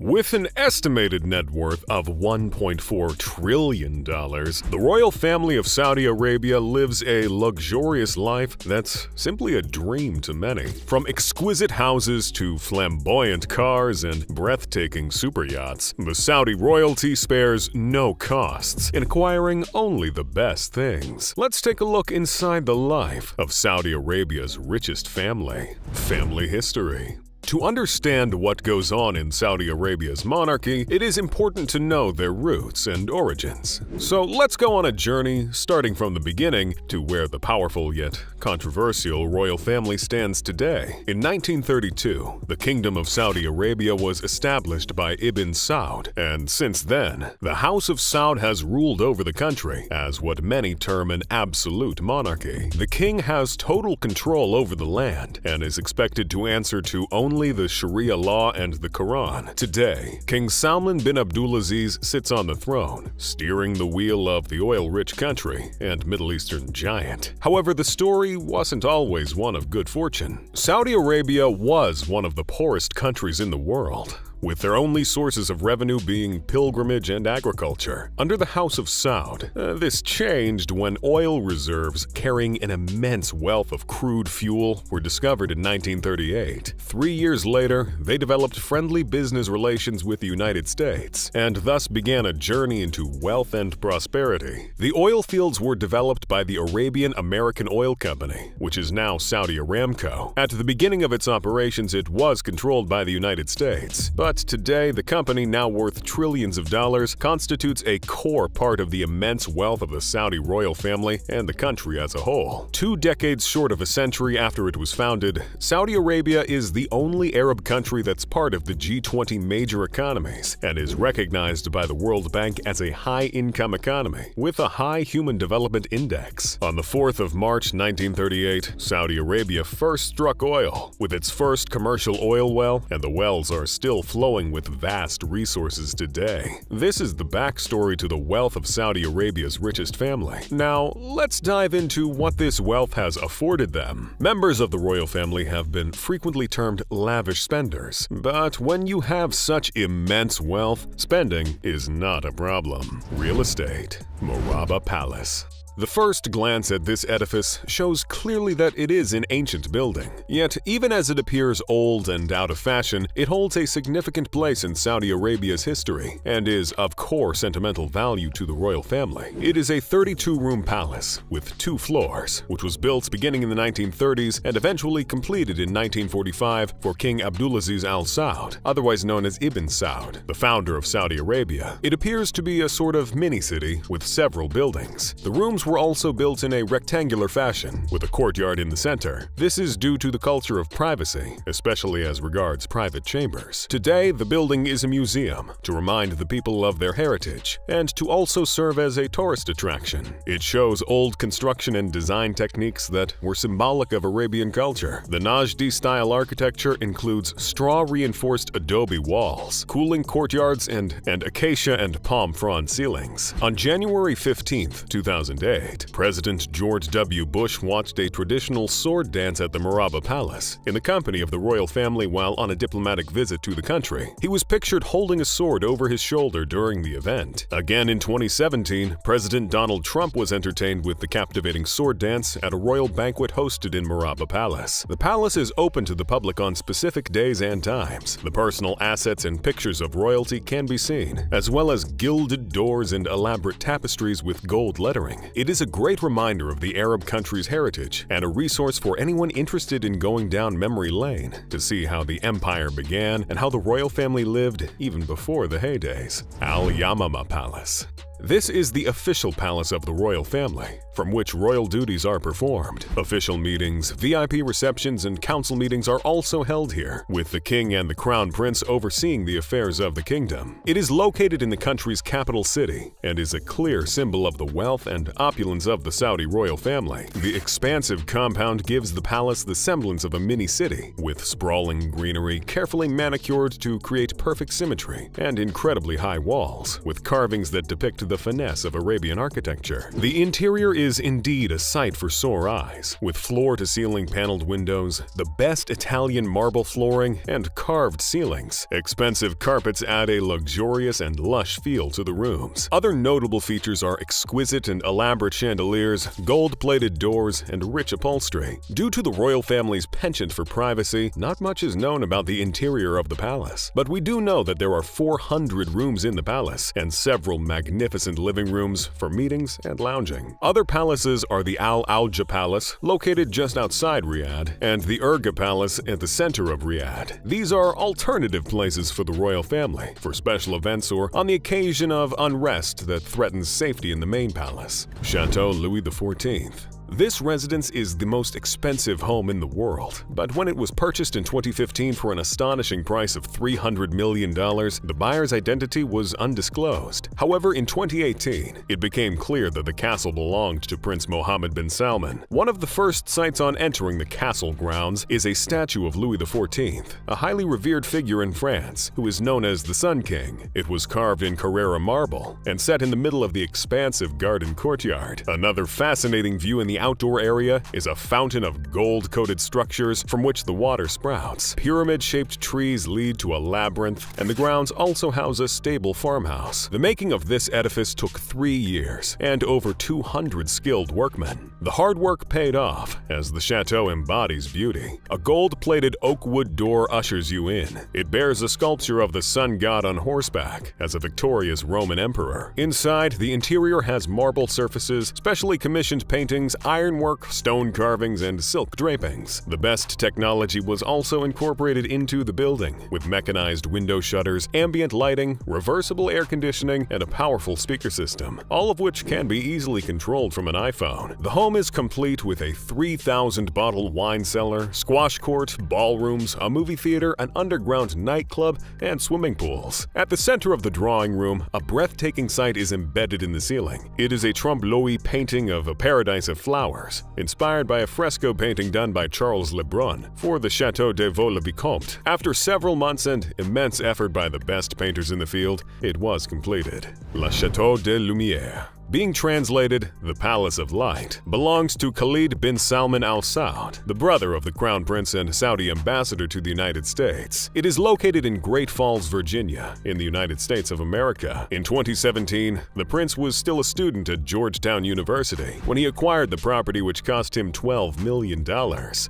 With an estimated net worth of $1.4 trillion, the royal family of Saudi Arabia lives a luxurious life that's simply a dream to many. From exquisite houses to flamboyant cars and breathtaking super yachts, the Saudi royalty spares no costs in acquiring only the best things. Let's take a look inside the life of Saudi Arabia's richest family. Family history. To understand what goes on in Saudi Arabia's monarchy, it is important to know their roots and origins. So let's go on a journey starting from the beginning to where the powerful yet controversial royal family stands today. In 1932, the Kingdom of Saudi Arabia was established by Ibn Saud, and since then, the House of Saud has ruled over the country as what many term an absolute monarchy. The king has total control over the land and is expected to answer to only the Sharia law and the Quran. Today, King Salman bin Abdulaziz sits on the throne, steering the wheel of the oil-rich country and Middle Eastern giant. However, the story wasn't always one of good fortune. Saudi Arabia was one of the poorest countries in the world, with their only sources of revenue being pilgrimage and agriculture. Under the House of Saud, this changed when oil reserves carrying an immense wealth of crude fuel were discovered in 1938. 3 years later, they developed friendly business relations with the United States, and thus began a journey into wealth and prosperity. The oil fields were developed by the Arabian American Oil Company, which is now Saudi Aramco. At the beginning of its operations, it was controlled by the United States, but today, the company, now worth trillions of dollars, constitutes a core part of the immense wealth of the Saudi royal family and the country as a whole. 2 decades short of a century after it was founded, Saudi Arabia is the only Arab country that's part of the G20 major economies and is recognized by the World Bank as a high-income economy with a high Human Development Index. On the 4th of March 1938, Saudi Arabia first struck oil with its first commercial oil well, and the wells are still flowing with vast resources today. This is the backstory to the wealth of Saudi Arabia's richest family. Now, let's dive into what this wealth has afforded them. Members of the royal family have been frequently termed lavish spenders, but when you have such immense wealth, spending is not a problem. Real estate. Murabba Palace. The first glance at this edifice shows clearly that it is an ancient building. Yet, even as it appears old and out of fashion, it holds a significant place in Saudi Arabia's history and is of core sentimental value to the royal family. It is a 32-room palace with 2 floors, which was built beginning in the 1930s and eventually completed in 1945 for King Abdulaziz Al Saud, otherwise known as Ibn Saud, the founder of Saudi Arabia. It appears to be a sort of mini-city with several buildings. The rooms were also built in a rectangular fashion, with a courtyard in the center. This is due to the culture of privacy, especially as regards private chambers. Today, the building is a museum to remind the people of their heritage, and to also serve as a tourist attraction. It shows old construction and design techniques that were symbolic of Arabian culture. The Najdi-style architecture includes straw-reinforced adobe walls, cooling courtyards, and acacia and palm frond ceilings. On January 15, 2008, President George W. Bush watched a traditional sword dance at the Murabba Palace in the company of the royal family while on a diplomatic visit to the country. He was pictured holding a sword over his shoulder during the event. Again in 2017, President Donald Trump was entertained with the captivating sword dance at a royal banquet hosted in Murabba Palace. The palace is open to the public on specific days and times. The personal assets and pictures of royalty can be seen, as well as gilded doors and elaborate tapestries with gold lettering. It is a great reminder of the Arab country's heritage and a resource for anyone interested in going down memory lane to see how the empire began and how the royal family lived even before the heydays. Al Yamama Palace. This is the official palace of the royal family, from which royal duties are performed. Official meetings, VIP receptions, and council meetings are also held here, with the king and the crown prince overseeing the affairs of the kingdom. It is located in the country's capital city and is a clear symbol of the wealth and opulence of the Saudi royal family. The expansive compound gives the palace the semblance of a mini-city, with sprawling greenery carefully manicured to create perfect symmetry, and incredibly high walls, with carvings that depict reflect the finesse of Arabian architecture. The interior is indeed a sight for sore eyes, with floor-to-ceiling paneled windows, the best Italian marble flooring, and carved ceilings. Expensive carpets add a luxurious and lush feel to the rooms. Other notable features are exquisite and elaborate chandeliers, gold-plated doors, and rich upholstery. Due to the royal family's penchant for privacy, not much is known about the interior of the palace. But we do know that there are 400 rooms in the palace, and several magnificent living rooms for meetings and lounging. Other palaces are the Al Alja Palace, located just outside Riyadh, and the Urga Palace at the center of Riyadh. These are alternative places for the royal family, for special events or on the occasion of unrest that threatens safety in the main palace. Chateau Louis XIV. This residence is the most expensive home in the world, but when it was purchased in 2015 for an astonishing price of $300 million, the buyer's identity was undisclosed. However, in 2018, it became clear that the castle belonged to Prince Mohammed bin Salman. One of the first sights on entering the castle grounds is a statue of Louis XIV, a highly revered figure in France, who is known as the Sun King. It was carved in Carrara marble and set in the middle of the expansive garden courtyard. Another fascinating view in the outdoor area is a fountain of gold-coated structures from which the water sprouts. Pyramid-shaped trees lead to a labyrinth, and the grounds also house a stable farmhouse. The making of this edifice took 3 years and over 200 skilled workmen. The hard work paid off, as the chateau embodies beauty. A gold-plated oak wood door ushers you in. It bears a sculpture of the sun god on horseback as a victorious Roman emperor. Inside, the interior has marble surfaces, specially commissioned paintings, ironwork, stone carvings, and silk drapings. The best technology was also incorporated into the building, with mechanized window shutters, ambient lighting, reversible air conditioning, and a powerful speaker system, all of which can be easily controlled from an iPhone. The home is complete with a 3,000-bottle wine cellar, squash court, ballrooms, a movie theater, an underground nightclub, and swimming pools. At the center of the drawing room, a breathtaking sight is embedded in the ceiling. It is a Trompe-l'oeil painting of a paradise of flowers, inspired by a fresco painting done by Charles Lebrun for the Château de Vaux-le-Vicomte. After several months and immense effort by the best painters in the field, it was completed. La Château de Lumière, being translated the Palace of Light, belongs to Khalid bin Salman Al Saud, the brother of the Crown Prince and Saudi ambassador to the United States. It is located in Great Falls, Virginia, in the United States of America. In 2017, the prince was still a student at Georgetown University when he acquired the property, which cost him $12 million.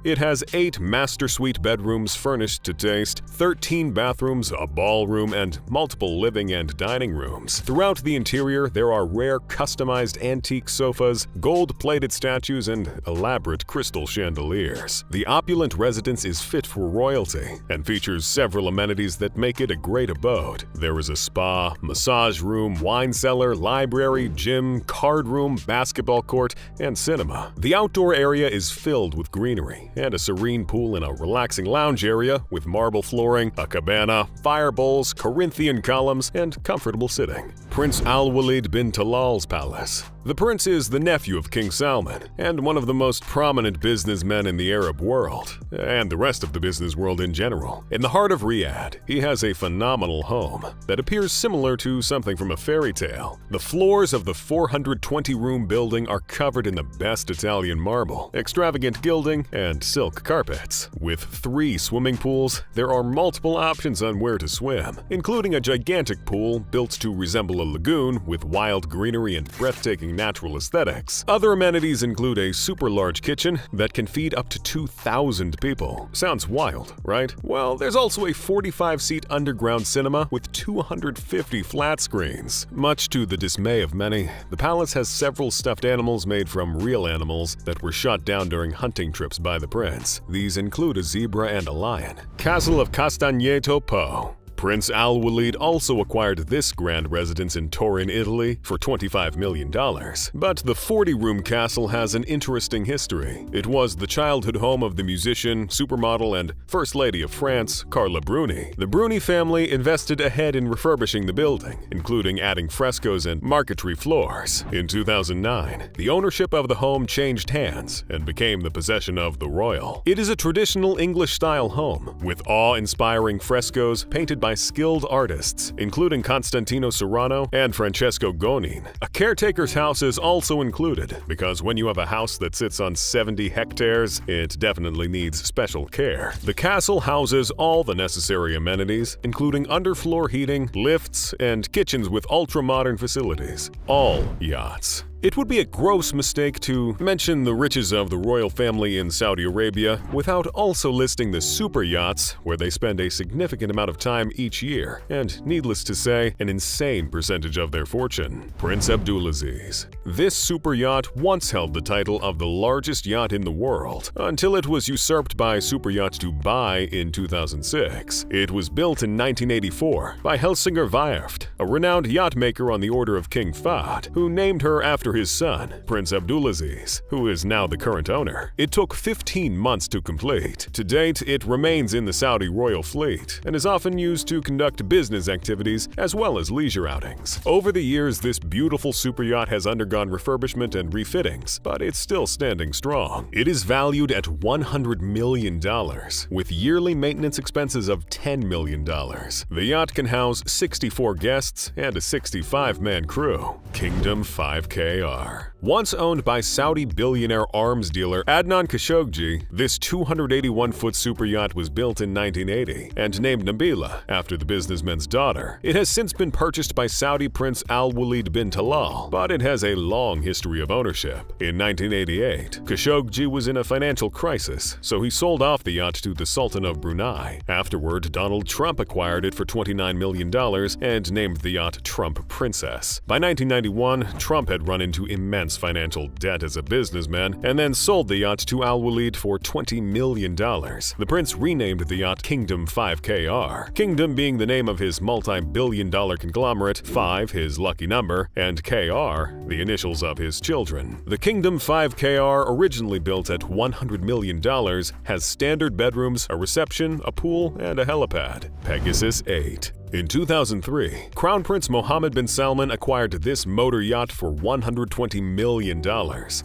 It has 8 master suite bedrooms furnished to taste, 13 bathrooms, a ballroom, and multiple living and dining rooms. Throughout the interior, there are rare customized antique sofas, gold-plated statues, and elaborate crystal chandeliers. The opulent residence is fit for royalty and features several amenities that make it a great abode. There is a spa, massage room, wine cellar, library, gym, card room, basketball court, and cinema. The outdoor area is filled with greenery and a serene pool in a relaxing lounge area with marble flooring, a cabana, fire bowls, Corinthian columns, and comfortable sitting. Prince Al-Walid bin Talal's palace. The prince is the nephew of King Salman and one of the most prominent businessmen in the Arab world, and the rest of the business world in general. In the heart of Riyadh, he has a phenomenal home that appears similar to something from a fairy tale. The floors of the 420-room building are covered in the best Italian marble, extravagant gilding, and silk carpets. With 3 swimming pools, there are multiple options on where to swim, including a gigantic pool built to resemble a lagoon with wild greenery and breathtaking natural aesthetics. Other amenities include a super large kitchen that can feed up to 2,000 people. Sounds wild, right? Well, there's also a 45-seat underground cinema with 250 flat screens. Much to the dismay of many, the palace has several stuffed animals made from real animals that were shot down during hunting trips by the prince. These include a zebra and a lion. Castle of Castagneto Po. Prince Al-Walid also acquired this grand residence in Turin, Italy for $25 million. But the 40-room castle has an interesting history. It was the childhood home of the musician, supermodel, and First Lady of France, Carla Bruni. The Bruni family invested ahead in refurbishing the building, including adding frescoes and marquetry floors. In 2009, the ownership of the home changed hands and became the possession of the royal. It is a traditional English-style home with awe-inspiring frescoes painted by by skilled artists, including Constantino Serrano and Francesco Gonin. A caretaker's house is also included, because when you have a house that sits on 70 hectares, it definitely needs special care. The castle houses all the necessary amenities, including underfloor heating, lifts, and kitchens with ultra-modern facilities. All yachts. It would be a gross mistake to mention the riches of the royal family in Saudi Arabia without also listing the super yachts, where they spend a significant amount of time each year, and needless to say, an insane percentage of their fortune. Prince Abdulaziz. This super yacht once held the title of the largest yacht in the world, until it was usurped by Super Yacht Dubai in 2006. It was built in 1984 by Helsinger Werft, a renowned yacht maker on the order of King Fahd, who named her after his son, Prince Abdulaziz, who is now the current owner. It took 15 months to complete. To date, it remains in the Saudi royal fleet and is often used to conduct business activities as well as leisure outings. Over the years, this beautiful super yacht has undergone refurbishment and refittings, but it's still standing strong. It is valued at $100 million, with yearly maintenance expenses of $10 million. The yacht can house 64 guests and a 65-man crew. Kingdom 5K. Once owned by Saudi billionaire arms dealer Adnan Khashoggi, this 281-foot super yacht was built in 1980 and named Nabila after the businessman's daughter. It has since been purchased by Saudi Prince Al-Walid bin Talal, but it has a long history of ownership. In 1988, Khashoggi was in a financial crisis, so he sold off the yacht to the Sultan of Brunei. Afterward, Donald Trump acquired it for $29 million and named the yacht Trump Princess. By 1991, Trump had run into immense financial debt as a businessman and then sold the yacht to Al-Walid for $20 million. The prince renamed the yacht Kingdom 5KR, Kingdom being the name of his multi-billion-dollar conglomerate, 5 his lucky number, and KR the initials of his children. The Kingdom 5KR, originally built at $100 million, has standard bedrooms, a reception, a pool, and a helipad. Pegasus 8. In 2003, Crown Prince Mohammed bin Salman acquired this motor yacht for $120 million.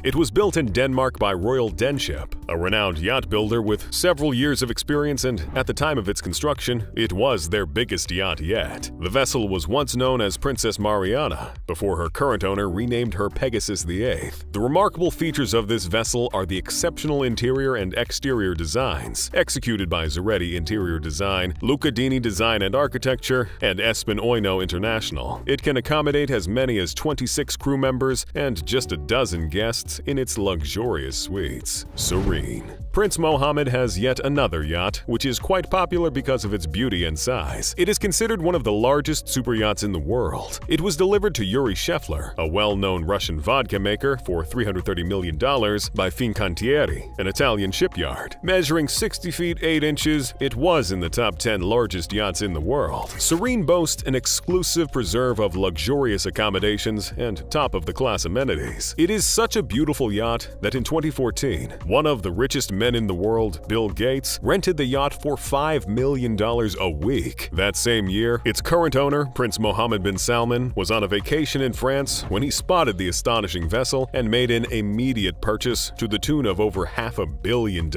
It was built in Denmark by Royal Denship, a renowned yacht builder with several years of experience, and at the time of its construction, it was their biggest yacht yet. The vessel was once known as Princess Mariana, before her current owner renamed her Pegasus VIII. The remarkable features of this vessel are the exceptional interior and exterior designs, executed by Zaretti Interior Design, Luca Dini Design and Architecture, and Espen Oino International. It can accommodate as many as 26 crew members and just a dozen guests in its luxurious suites. Serene. Prince Mohammed has yet another yacht, which is quite popular because of its beauty and size. It is considered one of the largest super yachts in the world. It was delivered to Yuri Shefler, a well-known Russian vodka maker, for $330 million by Fincantieri, an Italian shipyard. Measuring 60 feet 8 inches, it was in the top 10 largest yachts in the world. Serene boasts an exclusive preserve of luxurious accommodations and top-of-the-class amenities. It is such a beautiful yacht that in 2014, one of the richest men in the world, Bill Gates, rented the yacht for $5 million a week. That same year, its current owner, Prince Mohammed bin Salman, was on a vacation in France when he spotted the astonishing vessel and made an immediate purchase to the tune of over $500 million.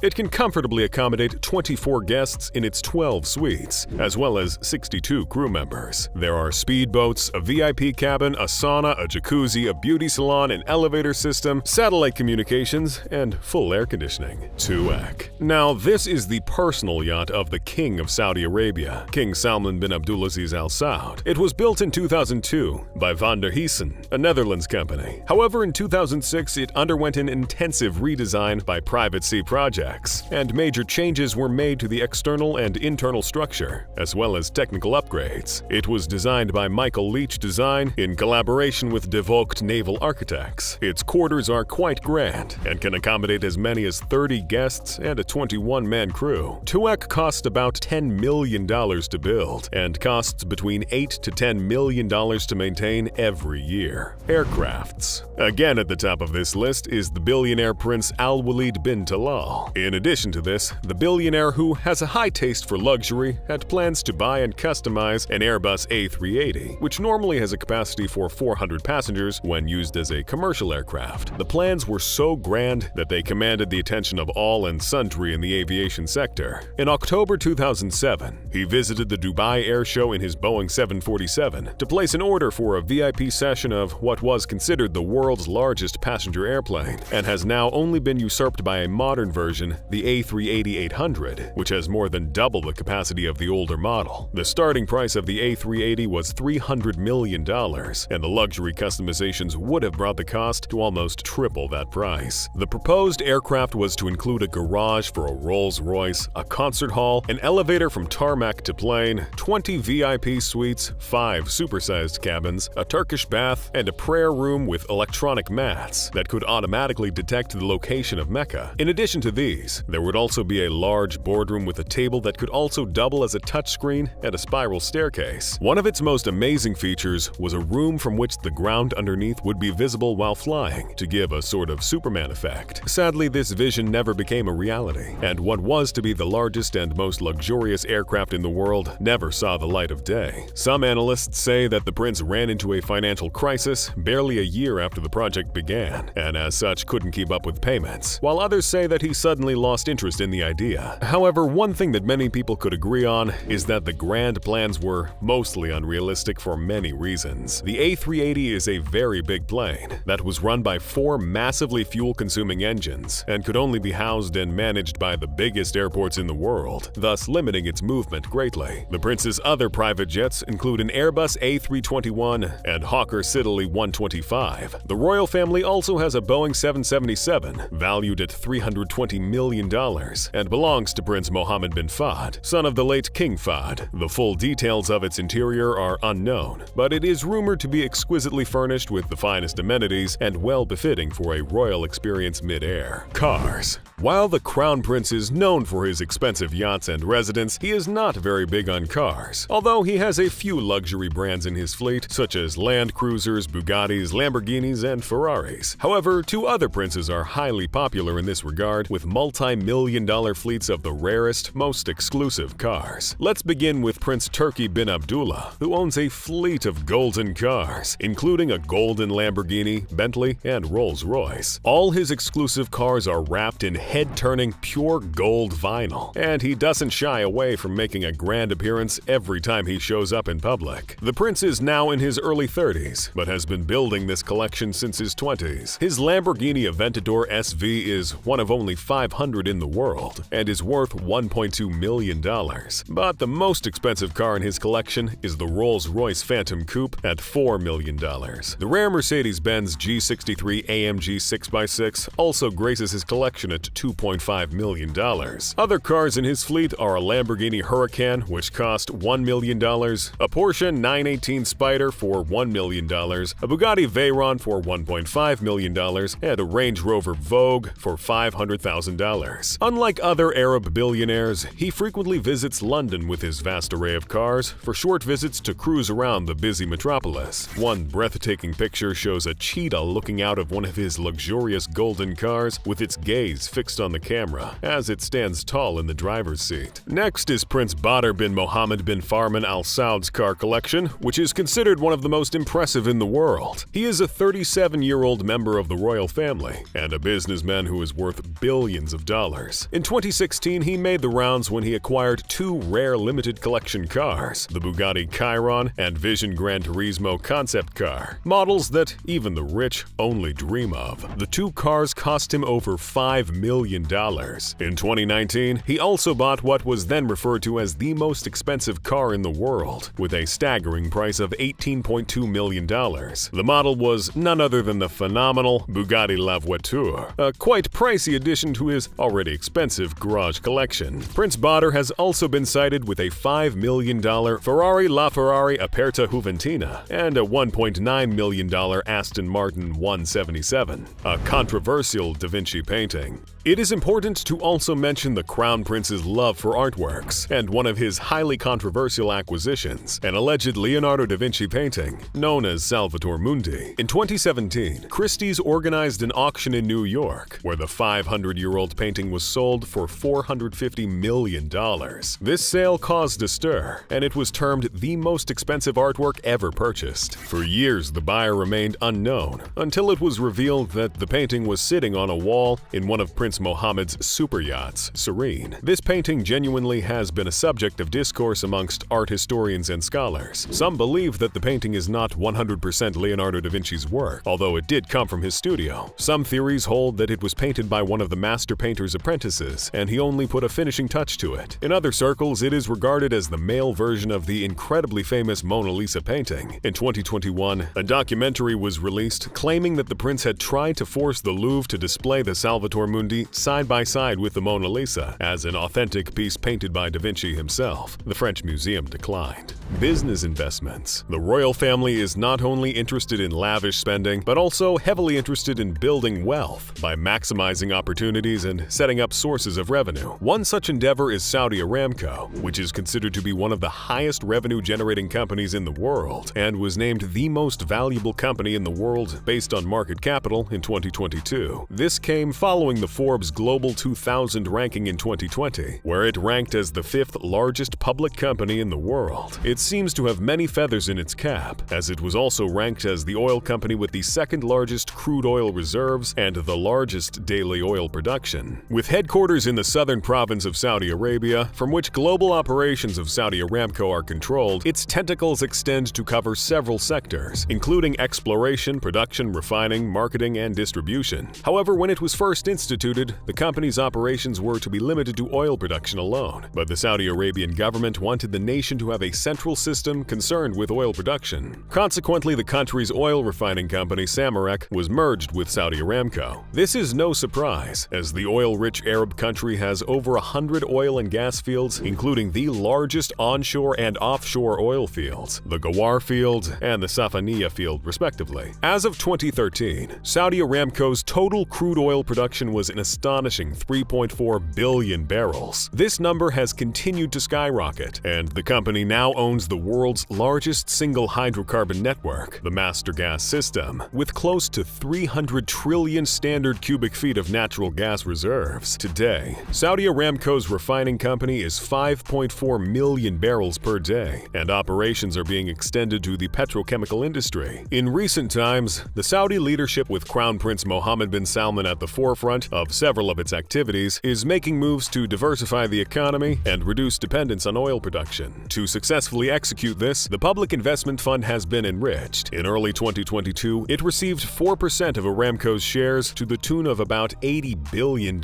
It can comfortably accommodate 24 guests in its 12 suites, as well as 62 crew members. There are speedboats, a VIP cabin, a sauna, a jacuzzi, a beauty salon, an elevator system, satellite communications, and full air conditioning. Tuak. Now, this is the personal yacht of the King of Saudi Arabia, King Salman bin Abdulaziz Al Saud. It was built in 2002 by Van der Heesen, a Netherlands company. However, in 2006, it underwent an intensive redesign by Private Sea Projects, and major changes were made to the external and internal structure, as well as technical upgrades. It was designed by Michael Leach Design in collaboration with De Vogt Naval Architects. Its quarters are quite grand and can accommodate as many as 30 guests and a 21-man crew. Tuak cost about $10 million to build and costs between $8 to $10 million to maintain every year. Aircrafts. Again at the top of this list is the billionaire Prince Al-Walid bin Talal. In addition to this, the billionaire, who has a high taste for luxury, had plans to buy and customize an Airbus A380, which normally has a capacity for 400 passengers when used as a commercial aircraft. The plans were so grand that they commanded the attention of all and sundry in the aviation sector. In October 2007, he visited the Dubai Air Show in his Boeing 747 to place an order for a VIP session of what was considered the world's largest passenger airplane, and has now only been usurped by a modern version, the A380-800, which has more than double the capacity of the older model. The starting price of the A380 was $300 million, and the luxury customizations would have brought the cost to almost triple that price. The proposed aircraft was to include a garage for a Rolls-Royce, a concert hall, an elevator from tarmac to plane, 20 VIP suites, 5 supersized cabins, a Turkish bath, and a prayer room with electronic mats that could automatically detect the location of Mecca. In addition to these, there would also be a large boardroom with a table that could also double as a touchscreen and a spiral staircase. One of its most amazing features was a room from which the ground underneath would be visible while flying, to give a sort of Superman effect. Sadly, this vision never became a reality, and what was to be the largest and most luxurious aircraft in the world never saw the light of day. Some analysts say that the prince ran into a financial crisis barely a year after the project began, and as such couldn't keep up with payments, while others say that he suddenly lost interest in the idea. However, one thing that many people could agree on is that the grand plans were mostly unrealistic for many reasons. The A380 is a very big plane that was run by 4 massively fuel-consuming engines and could only be housed and managed by the biggest airports in the world, thus limiting its movement greatly. The prince's other private jets include an Airbus A321 and Hawker Siddeley 125. The royal family also has a Boeing 777, valued at $320 million, and belongs to Prince Mohammed bin Fahd, son of the late King Fahd. The full details of its interior are unknown, but it is rumored to be exquisitely furnished with the finest amenities and well-befitting for a royal experience mid-air. Cars. While the Crown Prince is known for his expensive yachts and residence, he is not very big on cars, although he has a few luxury brands in his fleet, such as Land Cruisers, Bugattis, Lamborghinis, and Ferraris. However, 2 other princes are highly popular in this regard, with multi-million-dollar fleets of the rarest, most exclusive cars. Let's begin with Prince Turki bin Abdullah, who owns a fleet of golden cars, including a golden Lamborghini, Bentley, and Rolls-Royce. All his exclusive cars are wrapped in head-turning pure gold vinyl, and he doesn't shy away from making a grand appearance every time he shows up in public. The prince is now in his early 30s, but has been building this collection since his 20s. His Lamborghini Aventador SV is one of only 500 in the world, and is worth $1.2 million. But the most expensive car in his collection is the Rolls-Royce Phantom Coupe at $4 million. The rare Mercedes-Benz G63 AMG 6x6 also graces his collection at $2.5 million. Other cars in his fleet are a Lamborghini Huracan, which cost $1 million, a Porsche 918 Spyder for $1 million, a Bugatti Veyron for $1.5 million, and a Range Rover Vogue for $500,000. Unlike other Arab billionaires, he frequently visits London with his vast array of cars for short visits to cruise around the busy metropolis. One breathtaking picture shows a cheetah looking out of one of his luxurious golden cars with its gaze fixed on the camera as it stands tall in the driver's seat. Next is Prince Badr bin Mohammed bin Farman Al Saud's car collection, which is considered one of the most impressive in the world. He is a 37-year-old member of the royal family and a businessman who is worth billions of dollars. In 2016, he made the rounds when he acquired 2 rare limited collection cars, the Bugatti Chiron and Vision Gran Turismo concept car, models that even the rich only dream of. The 2 cars cost him over $5 million. In 2019, he also bought what was then referred to as the most expensive car in the world, with a staggering price of $18.2 million. The model was none other than the phenomenal Bugatti La Voiture, a quite pricey addition to his already expensive garage collection. Prince Badr has also been cited with a $5 million Ferrari LaFerrari Aperta Juventina and a $1.9 million Aston Martin 177, a controversial Da Vinci painting. It is important to also mention the Crown Prince's love for artworks, and one of his highly controversial acquisitions, an alleged Leonardo da Vinci painting known as Salvator Mundi. In 2017, Christie's organized an auction in New York, where the 500-year-old painting was sold for $450 million. This sale caused a stir, and it was termed the most expensive artwork ever purchased. For years, the buyer remained unknown, until it was revealed that the painting was sitting on a wall in in one of Prince Mohammed's super yachts, Serene. This painting genuinely has been a subject of discourse amongst art historians and scholars. Some believe that the painting is not 100% Leonardo da Vinci's work, although it did come from his studio. Some theories hold that it was painted by one of the master painter's apprentices, and he only put a finishing touch to it. In other circles, it is regarded as the male version of the incredibly famous Mona Lisa painting. In 2021, a documentary was released claiming that the prince had tried to force the Louvre to display the Salvator Mundi side by side with the Mona Lisa as an authentic piece painted by Da Vinci himself. The French Museum declined. Business investments. The royal family is not only interested in lavish spending, but also heavily interested in building wealth by maximizing opportunities and setting up sources of revenue. One such endeavor is Saudi Aramco, which is considered to be one of the highest revenue-generating companies in the world and was named the most valuable company in the world based on market capital in 2022. This came following the Forbes Global 2000 ranking in 2020, where it ranked as the 5th largest public company in the world. It seems to have many feathers in its cap, as it was also ranked as the oil company with the second largest crude oil reserves and the largest daily oil production. With headquarters in the southern province of Saudi Arabia, from which global operations of Saudi Aramco are controlled, its tentacles extend to cover several sectors, including exploration, production, refining, marketing, and distribution. However, when it was first instituted, the company's operations were to be limited to oil production alone, but the Saudi Arabian government wanted the nation to have a central system concerned with oil production. Consequently, the country's oil refining company, Samarek, was merged with Saudi Aramco. This is no surprise, as the oil-rich Arab country has over 100 oil and gas fields, including the largest onshore and offshore oil fields, the Ghawar field and the Safaniya field, respectively. As of 2013, Saudi Aramco's total crude oil production was an astonishing 3.4 billion barrels. This number has continued to skyrocket, and the company now owns the world's largest single hydrocarbon network, the Master Gas System, with close to 300 trillion standard cubic feet of natural gas reserves. Today, Saudi Aramco's refining company is 5.4 million barrels per day, and operations are being extended to the petrochemical industry. In recent times, the Saudi leadership, with Crown Prince Mohammed bin Salman at the forefront of several of its activities, is making moves to diversify the economy and reduce dependence on oil production. To successfully execute this, the Public Investment Fund has been enriched. In early 2022, it received 4% of Aramco's shares to the tune of about $80 billion.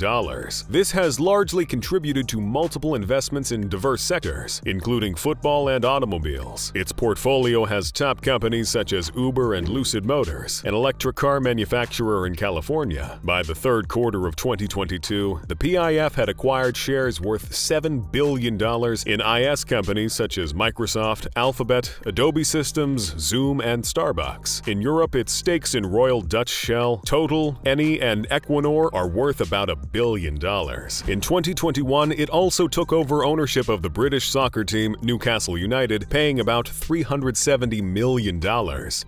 This has largely contributed to multiple investments in diverse sectors, including football and automobiles. Its portfolio has top companies such as Uber and Lucid Motors, an electric car manufacturer in California. By the third quarter of 2022, the PIF had acquired shares worth $7 billion in IS companies such as Microsoft, Alphabet, Adobe Systems, Zoom, and Starbucks. In Europe, its stakes in Royal Dutch Shell, Total, Eni, and Equinor are worth about $1 billion. In 2021, it also took over ownership of the British soccer team Newcastle United, paying about $370 million.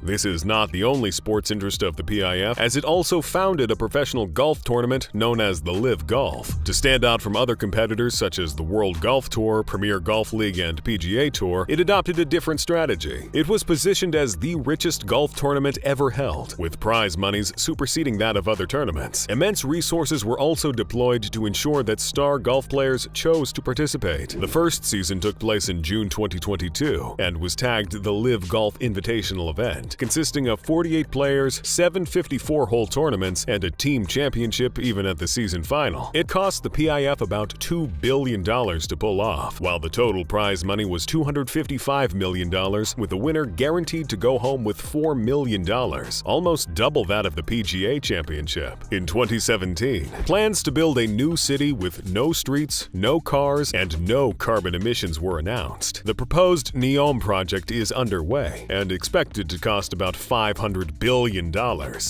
This is not the only sports interest of the PIF, as it also founded a professional golf tournament known as the Live Golf. To stand out from other competitors such as the World Golf Tour, Premier Golf League, and PGA Tour, it adopted a different strategy. It was positioned as the richest golf tournament ever held, with prize monies superseding that of other tournaments. Immense resources were also deployed to ensure that star golf players chose to participate. The first season took place in June 2022 and was tagged the Live Golf Invitational event, consisting of 48 players, 7 54-hole tournaments, and a team championship even at the season final. It cost the PIF about $2 billion to pull off, while the total prize money was $255 million, with the winner guaranteed to go home with $4 million, almost double that of the PGA Championship. In 2017, plans to build a new city with no streets, no cars, and no carbon emissions were announced. The proposed NEOM project is underway and expected to cost about $500 billion.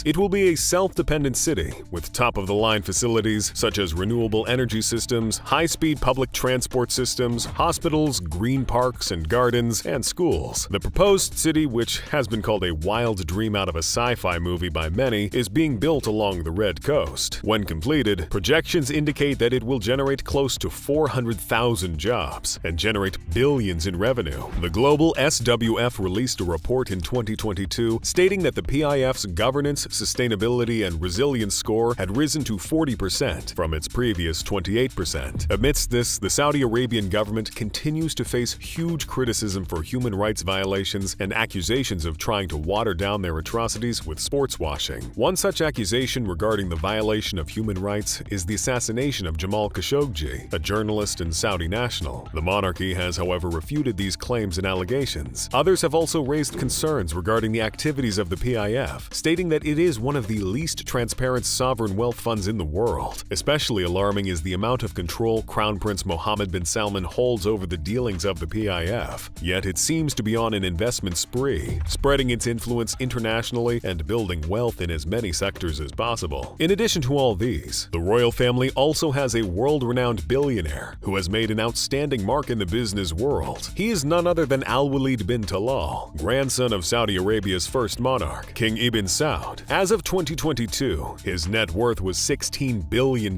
It will be a self-dependent city with top-of-the-line facilities such as renewable energy systems, high-speed public transport systems, hospitals, green parks and gardens, and schools. The proposed city, which has been called a wild dream out of a sci-fi movie by many, is being built along the Red Coast. When completed, projections indicate that it will generate close to 400,000 jobs and generate billions in revenue. The global SWF released a report in 2022 stating that the PIF's governance, sustainability, and resilience score had risen risen to 40% from its previous 28%. Amidst this, the Saudi Arabian government continues to face huge criticism for human rights violations and accusations of trying to water down their atrocities with sports washing. One such accusation regarding the violation of human rights is the assassination of Jamal Khashoggi, a journalist and Saudi national. The monarchy has, however, refuted these claims and allegations. Others have also raised concerns regarding the activities of the PIF, stating that it is one of the least transparent sovereign wealth funds in the world. Especially alarming is the amount of control Crown Prince Mohammed bin Salman holds over the dealings of the PIF. Yet it seems to be on an investment spree, spreading its influence internationally and building wealth in as many sectors as possible. In addition to all these, the royal family also has a world-renowned billionaire who has made an outstanding mark in the business world. He is none other than Al-Walid bin Talal, grandson of Saudi Arabia's first monarch, King Ibn Saud. As of 2022, his net worth was $16 billion.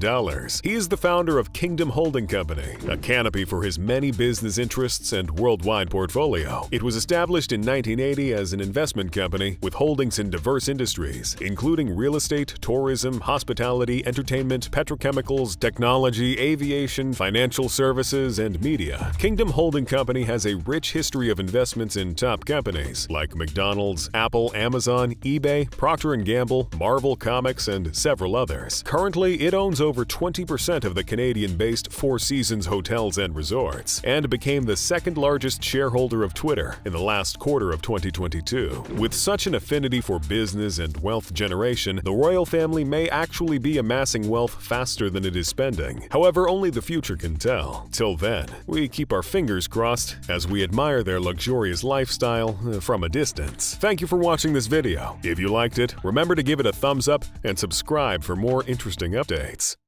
He is the founder of Kingdom Holding Company, a canopy for his many business interests and worldwide portfolio. It was established in 1980 as an investment company with holdings in diverse industries, including real estate, tourism, hospitality, entertainment, petrochemicals, technology, aviation, financial services, and media. Kingdom Holding Company has a rich history of investments in top companies like McDonald's, Apple, Amazon, eBay, Procter & Gamble, Marvel Comics, and several others. Currently, it owns over 20% of the Canadian-based Four Seasons hotels and resorts, and became the second-largest shareholder of Twitter in the last quarter of 2022. With such an affinity for business and wealth generation, the royal family may actually be amassing wealth faster than it is spending. However, only the future can tell. Till then, we keep our fingers crossed as we admire their luxurious lifestyle from a distance. Thank you for watching this video. If you liked it, remember to give it a thumbs up and subscribe for more interesting updates.